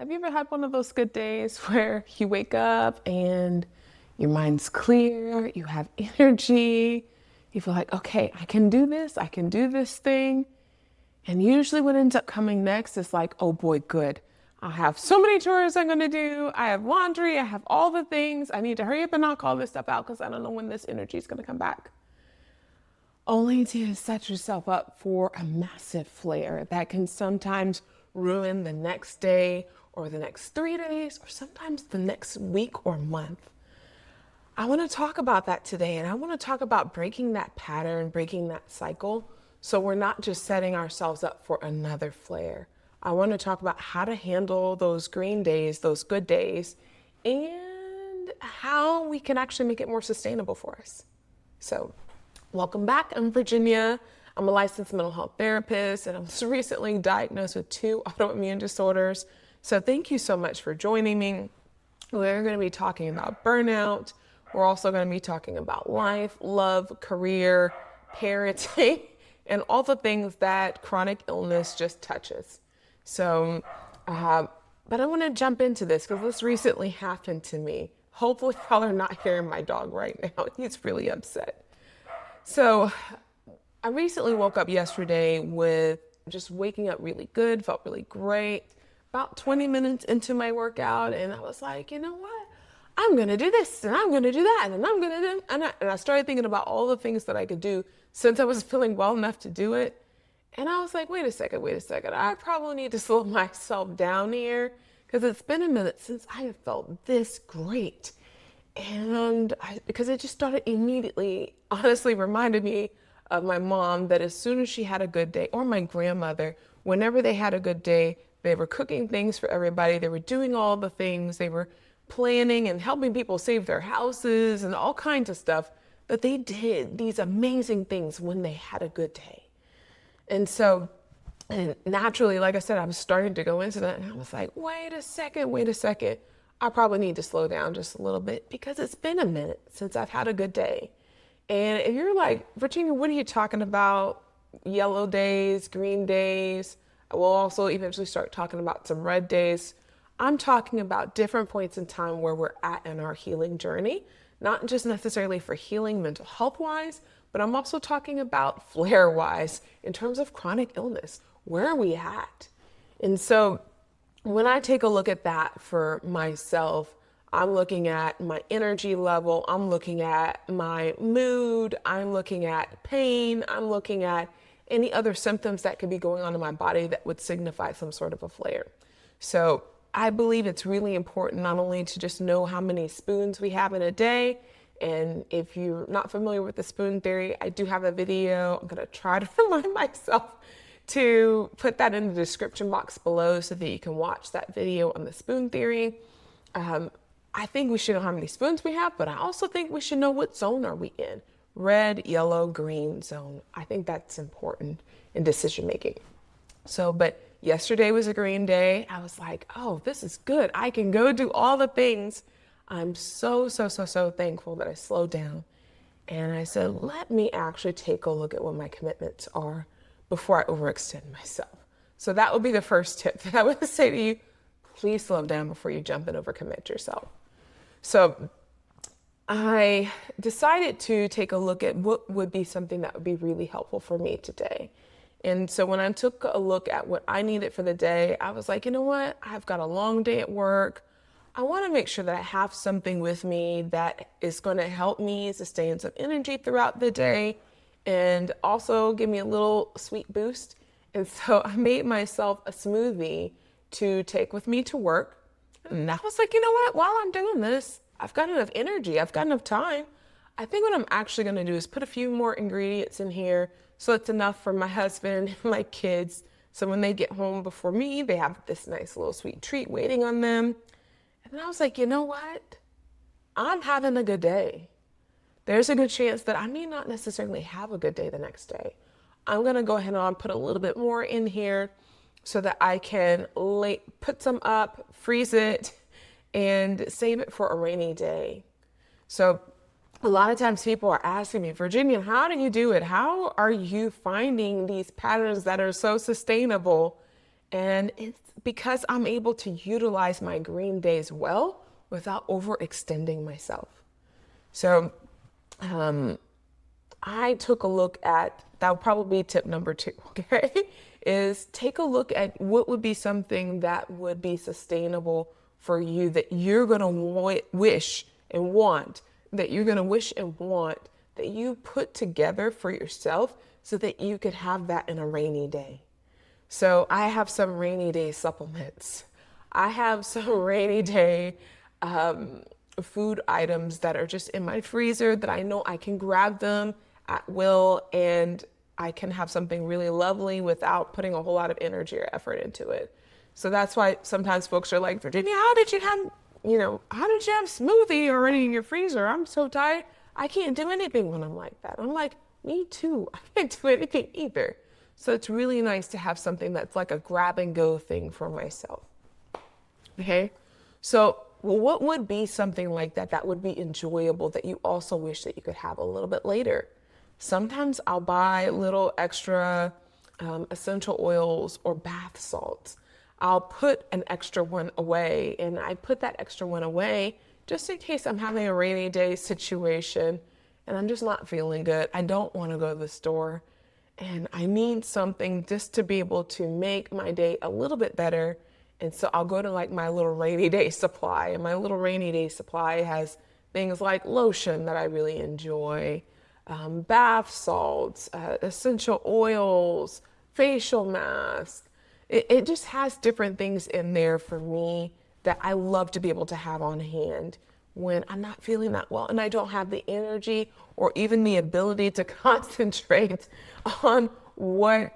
Have you ever had one of those good days where you wake up and your mind's clear, you have energy, you feel like, okay, I can do this thing. And usually what ends up coming next is like, oh boy, good. I have so many chores I'm gonna do. I have laundry, I have all the things. I need to hurry up and knock all this stuff out because I don't know when this energy is gonna come back. Only to set yourself up for a massive flare that can sometimes ruin the next day or the next 3 days or sometimes the next week or month. I want to talk about that today, and I want to talk about breaking that pattern, breaking that cycle, so we're not just setting ourselves up for another flare. I want to talk about how to handle those green days, those good days, and how we can actually make it more sustainable for us. So, welcome back. I'm Virginia. I'm a licensed mental health therapist, and I was recently diagnosed with 2 autoimmune disorders. So thank you so much for joining me. We're going to be talking about burnout. We're also going to be talking about life, love, career, parenting, and all the things that chronic illness just touches. So, but I want to jump into this because this recently happened to me. Hopefully, y'all are not hearing my dog right now. He's really upset. So I recently woke up yesterday with just waking up really good, felt really great. About 20 minutes into my workout, and I was like, you know what? I'm going to do this, and I'm going to do that, and I'm going to do, and I started thinking about all the things that I could do since I was feeling well enough to do it. And I was like, wait a second. I probably need to slow myself down here because it's been a minute since I have felt this great. Because it just started immediately, honestly reminded me of my mom that as soon as she had a good day, or my grandmother, whenever they had a good day, they were cooking things for everybody. They were doing all the things. They were planning and helping people save their houses and all kinds of stuff that they did these amazing things when they had a good day. And so, and naturally, like I said, I was starting to go into that and I was like, wait a second. I probably need to slow down just a little bit because it's been a minute since I've had a good day. And if you're like, Virginia, what are you talking about? Yellow days, green days. We'll also eventually start talking about some red days. I'm talking about different points in time where we're at in our healing journey, not just necessarily for healing mental health wise, but I'm also talking about flare wise in terms of chronic illness. Where are we at? And so when I take a look at that for myself, I'm looking at my energy level, I'm looking at my mood, I'm looking at pain, I'm looking at any other symptoms that could be going on in my body that would signify some sort of a flare. So I believe it's really important not only to just know how many spoons we have in a day, and if you're not familiar with the spoon theory, I do have a video. I'm going to try to remind myself to put that in the description box below so that you can watch that video on the spoon theory. I think we should know how many spoons we have, but I also think we should know what zone are we in. Red, yellow, green zone. I think that's important in decision making. So, but yesterday was a green day. I was like, oh, this is good. I can go do all the things. I'm so thankful that I slowed down. And I said, let me actually take a look at what my commitments are before I overextend myself. So that would be the first tip that I would say to you. Please slow down before you jump and overcommit yourself. So I decided to take a look at what would be something that would be really helpful for me today. And so when I took a look at what I needed for the day, I was like, you know what? I've got a long day at work. I want to make sure that I have something with me that is going to help me sustain some energy throughout the day and also give me a little sweet boost. And so I made myself a smoothie to take with me to work. And I was like, you know what? While I'm doing this, I've got enough energy. I've got enough time. I think what I'm actually going to do is put a few more ingredients in here so it's enough for my husband and my kids. So when they get home before me, they have this nice little sweet treat waiting on them. And I was like, you know what? I'm having a good day. There's a good chance that I may not necessarily have a good day the next day. I'm going to go ahead and put a little bit more in here so that I can put some up, freeze it, and save it for a rainy day. So a lot of times people are asking me, Virginia, how do you do it? How are you finding these patterns that are so sustainable? And it's because I'm able to utilize my green days well without overextending myself. So I took a look at, that would probably be tip number 2, okay? Is take a look at what would be something that would be sustainable for you that you're gonna wish and want, that you're gonna wish and want, that you put together for yourself so that you could have that in a rainy day. So I have some rainy day supplements. I have some rainy day food items that are just in my freezer that I know I can grab them at will and I can have something really lovely without putting a whole lot of energy or effort into it. So that's why sometimes folks are like, Virginia, how did you have smoothie already in your freezer? I'm so tired. I can't do anything when I'm like that. I'm like, me too. I can't do anything either. So it's really nice to have something that's like a grab and go thing for myself. Okay. So what would be something like that that would be enjoyable that you also wish that you could have a little bit later? Sometimes I'll buy little extra essential oils or bath salts. I'll put an extra one away, and I put that extra one away just in case I'm having a rainy day situation and I'm just not feeling good. I don't want to go to the store and I need something just to be able to make my day a little bit better. And so I'll go to like my little rainy day supply, and my little rainy day supply has things like lotion that I really enjoy, bath salts, essential oils, facial masks. It just has different things in there for me that I love to be able to have on hand when I'm not feeling that well and I don't have the energy or even the ability to concentrate on what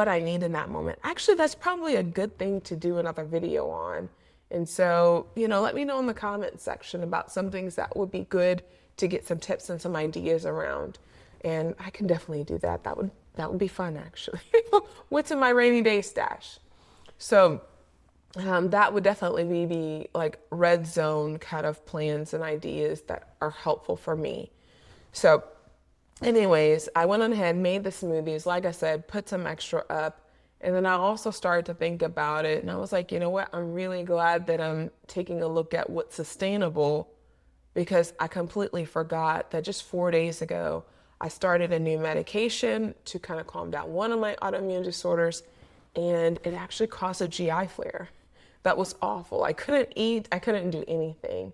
I need in that moment. Actually, that's probably a good thing to do another video on. And so, let me know in the comment section about some things that would be good to get some tips and some ideas around. And I can definitely do that. That would be fun, actually. What's in my rainy day stash? So that would definitely be like red zone kind of plans and ideas that are helpful for me. So anyways, I went on ahead, made the smoothies, like I said, put some extra up. And then I also started to think about it. And I was like, you know what? I'm really glad that I'm taking a look at what's sustainable, because I completely forgot that just 4 days ago, I started a new medication to kind of calm down one of my autoimmune disorders. And it actually caused a GI flare. That was awful. I couldn't eat. I couldn't do anything.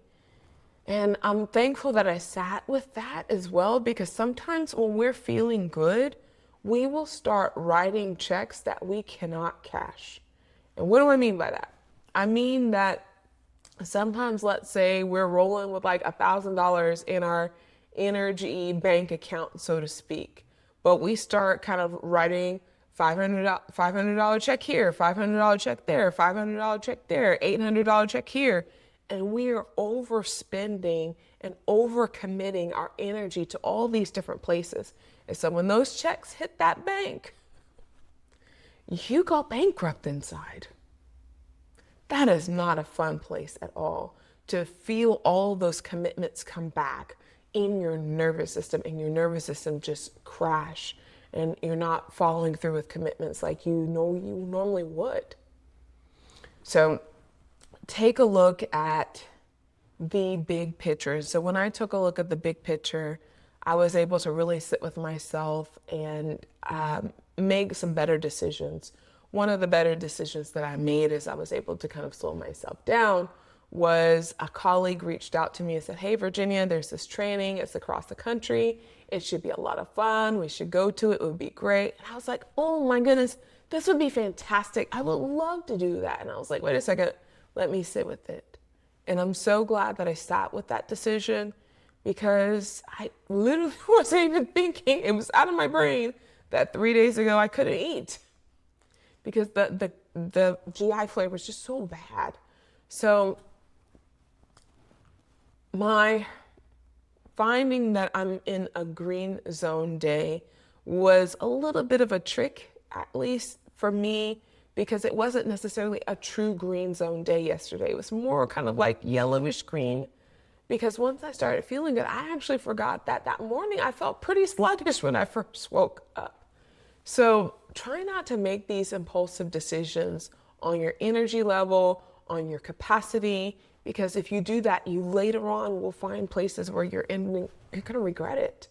And I'm thankful that I sat with that as well, because sometimes when we're feeling good, we will start writing checks that we cannot cash. And what do I mean by that? I mean that sometimes, let's say we're rolling with like $1,000 in our energy bank account, so to speak, but we start kind of writing $500 check here, $500 check there, $500 check there, $800 check here. And we are overspending and overcommitting our energy to all these different places. And so when those checks hit that bank, you go bankrupt inside. That is not a fun place at all, to feel all those commitments come back in your nervous system, and your nervous system just crash, and you're not following through with commitments like you normally would. So take a look at the big picture. So when I took a look at the big picture, I was able to really sit with myself and make some better decisions. One of the better decisions that I made, as I was able to kind of slow myself down, was a colleague reached out to me and said, hey, Virginia, there's this training. It's across the country. It should be a lot of fun. We should go to it. It would be great. And I was like, oh my goodness, this would be fantastic. I would love to do that. And I was like, wait a second, let me sit with it. And I'm so glad that I sat with that decision, because I literally wasn't even thinking, it was out of my brain that 3 days ago I couldn't eat because the GI flare was just so bad. So my finding that I'm in a green zone day was a little bit of a trick, at least for me, because it wasn't necessarily a true green zone day yesterday. It was more kind of like yellowish green, because once I started feeling good, I actually forgot that morning I felt pretty sluggish when I first woke up. So try not to make these impulsive decisions on your energy level, on your capacity, because if you do that, you later on will find places where you're going to regret it.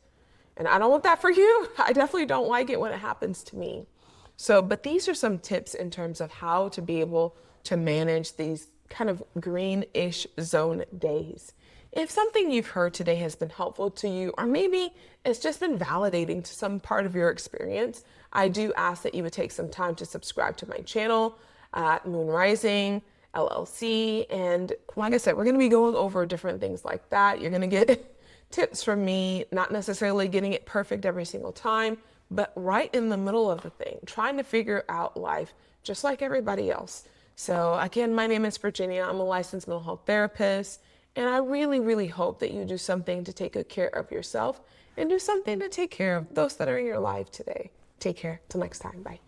And I don't want that for you. I definitely don't like it when it happens to me. So, but these are some tips in terms of how to be able to manage these kind of greenish zone days. If something you've heard today has been helpful to you, or maybe it's just been validating to some part of your experience, I do ask that you would take some time to subscribe to my channel at Moon Rising LLC. And like I said, we're going to be going over different things like that. You're going to get tips from me, not necessarily getting it perfect every single time, but right in the middle of the thing, trying to figure out life just like everybody else. So again, my name is Virginia. I'm a licensed mental health therapist, and I really, really hope that you do something to take good care of yourself and do something to take care of those that are in your life today. Take care. Till next time. Bye.